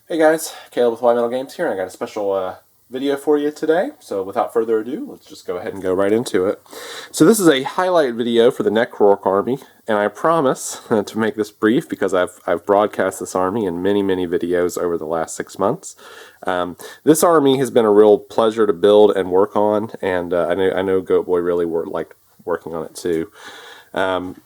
Hey guys, Caleb with Metal Games here, and I got a special video for you today. So without further ado, let's just go ahead and go right into it. So this is a highlight video for the Necroks army, and I promise to make this brief because I've broadcast this army in many videos over the last 6 months. This army has been a real pleasure to build and work on, and I know Goatboy really liked working on it too.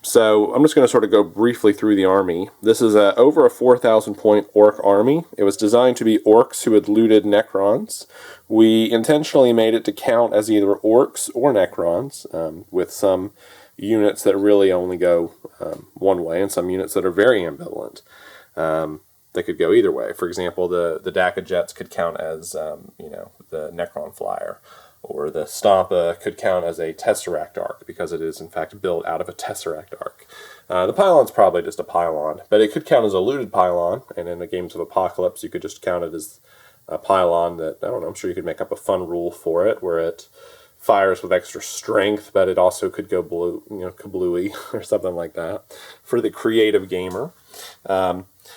So I'm just going to sort of go briefly through the army. This is over a 4,000 point orc army. It was designed to be orcs who had looted Necrons. We intentionally made it to count as either orcs or Necrons, with some units that really only go one way and some units that are very ambivalent. They could go either way. For example, the Daka Jets could count as the Necron Flyer. Or the Stampa could count as a Tesseract Arc, because it is in fact built out of a Tesseract Arc. The Pylon's probably just a pylon, but it could count as a looted pylon, and in the Games of Apocalypse you could just count it as a pylon that, I don't know, I'm sure you could make up a fun rule for it, where it fires with extra strength, but it also could go blue, kablooey, or something like that, for the creative gamer.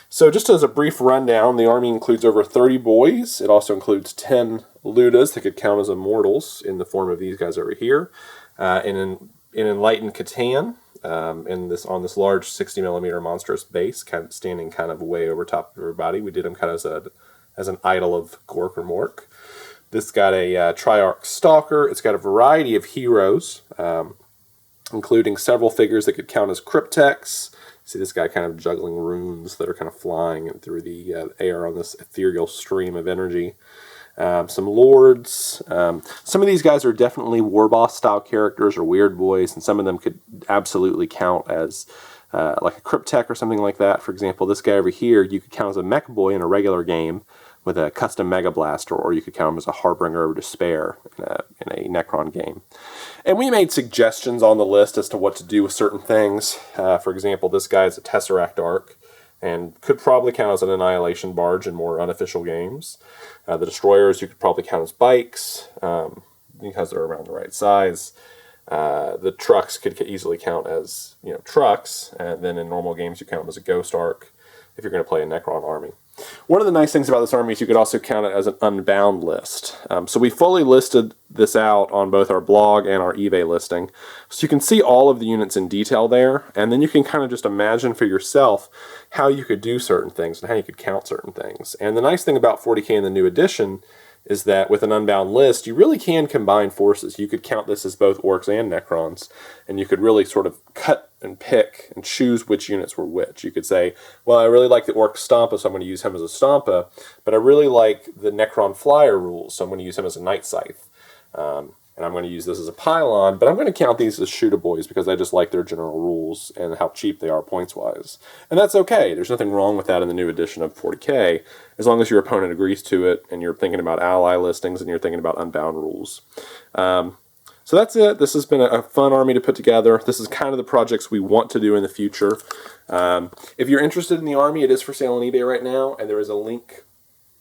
So just as a brief rundown, the army includes over 30 boys. It also includes 10 Ludas that could count as immortals in the form of these guys over here. In Enlightened Catan, on this large 60mm monstrous base, kind of standing kind of way over top of everybody. We did him kind of as an idol of Gork or Mork. This got a Triarch Stalker. It's got a variety of heroes, including several figures that could count as Cryptex. See this guy kind of juggling runes that are kind of flying through the air on this ethereal stream of energy. Some lords. Some of these guys are definitely war boss style characters or weird boys, and some of them could absolutely count as like a Cryptek or something like that. For example, this guy over here, you could count as a mech boy in a regular game with a custom Mega Blaster, or you could count him as a Harbinger of Despair in a Necron game. And we made suggestions on the list as to what to do with certain things. For example, this guy is a Tesseract Arc, and could probably count as an Annihilation Barge in more unofficial games. The Destroyers you could probably count as bikes, because they're around the right size. The trucks could easily count as trucks, and then in normal games you count them as a Ghost Arc if you're going to play a Necron army. One of the nice things about this army is you could also count it as an unbound list. So we fully listed this out on both our blog and our eBay listing. So you can see all of the units in detail there, and then you can kind of just imagine for yourself how you could do certain things and how you could count certain things. And the nice thing about 40K in the new edition is that with an unbound list, you really can combine forces. You could count this as both orcs and Necrons, and you could really sort of cut and pick and choose which units were which. You could say, well, I really like the orc Stampa, so I'm going to use him as a Stampa, but I really like the Necron Flyer rules, so I'm going to use him as a Night Scythe. And I'm going to use this as a pylon, but I'm going to count these as shooter boys because I just like their general rules and how cheap they are points-wise. And that's okay. There's nothing wrong with that in the new edition of 40K, as long as your opponent agrees to it and you're thinking about ally listings and you're thinking about unbound rules. So that's it. This has been a fun army to put together. This is kind of the projects we want to do in the future. If you're interested in the army, it is for sale on eBay right now, and there is a link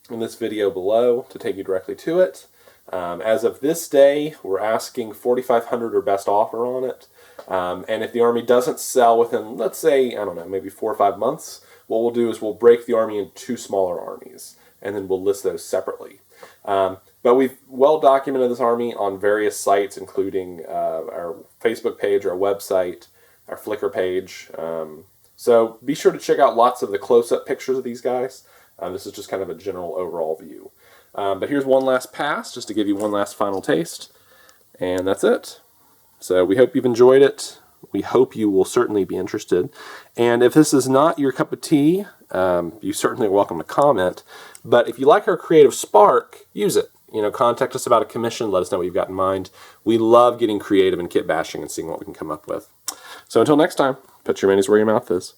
in this video below to take you directly to it. As of this day, we're asking 4,500 or best offer on it. And if the army doesn't sell within, let's say, I don't know, maybe 4 or 5 months, what we'll do is we'll break the army into 2 smaller armies, and then we'll list those separately. But we've well documented this army on various sites, including our Facebook page, our website, our Flickr page. So be sure to check out lots of the close-up pictures of these guys. This is just kind of a general overall view. But here's one last pass, just to give you one last final taste. And that's it. So we hope you've enjoyed it. We hope you will certainly be interested. And if this is not your cup of tea, you're certainly welcome to comment. But if you like our creative spark, use it. Contact us about a commission. Let us know what you've got in mind. We love getting creative and kit bashing and seeing what we can come up with. So until next time, put your minis where your mouth is.